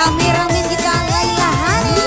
Rame-rame kita Laila Hani.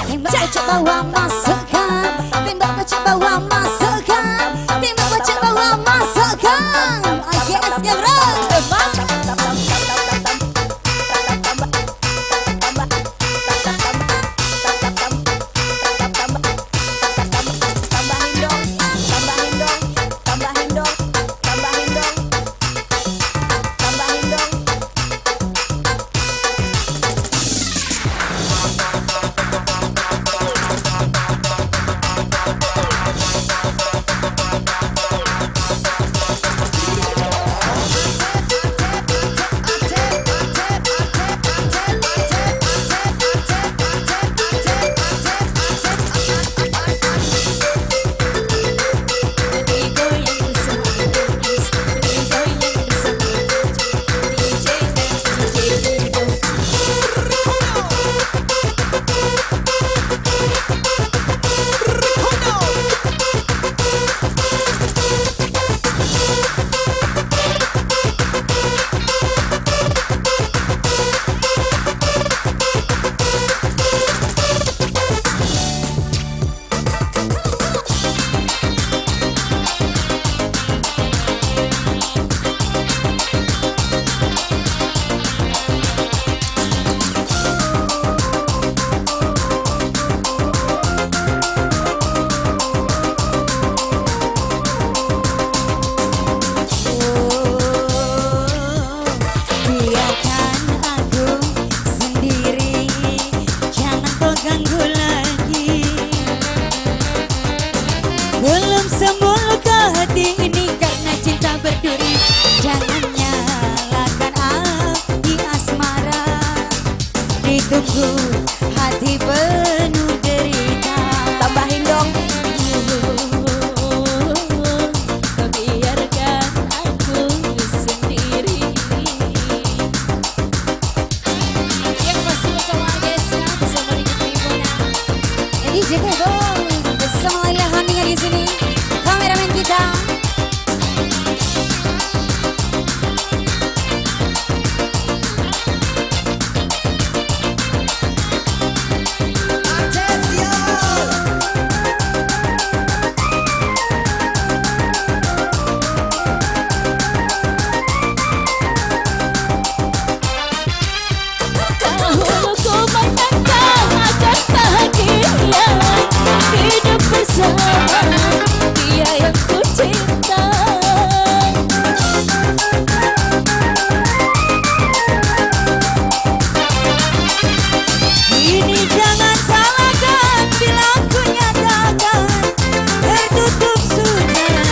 Tembak ke bawa masukkan, tembak ke bawa masukkan. Belum sembuh luka hati ini karena cinta berduri. Jangan nyalakan api asmara. Ditunggu hati penuh derita. Tambahin dong. Biarkan aku sendiri. Yang pasti bersama guys ya, bersama dengan Mimona. Ini juga dong. Bersama Laila Haninga di sini. Kameramen kita. Dahulu ku menyangka akan bahagia hidup bersama dia yang ku cinta. Ini jangan salahkan bila ku nyatakan tertutup sudah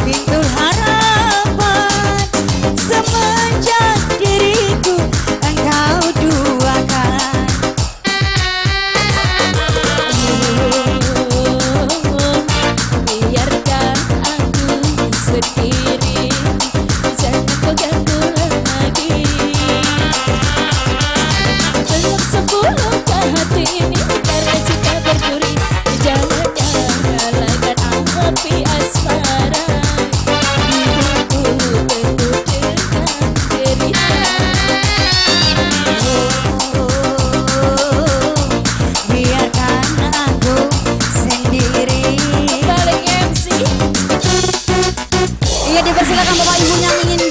pintu harapan semenjak diriku engkau duakan. Biarkan aku sendiri, jangan kau ganggu lagi. Belum sembuh luka hati ini karena cinta berduri. Jangan nyalakan api asmara. Hidupku penuh dengan derita. Biarkan aku sendiri. Balik MC. Iya, dipersilakan Bapak Ibu yang ingin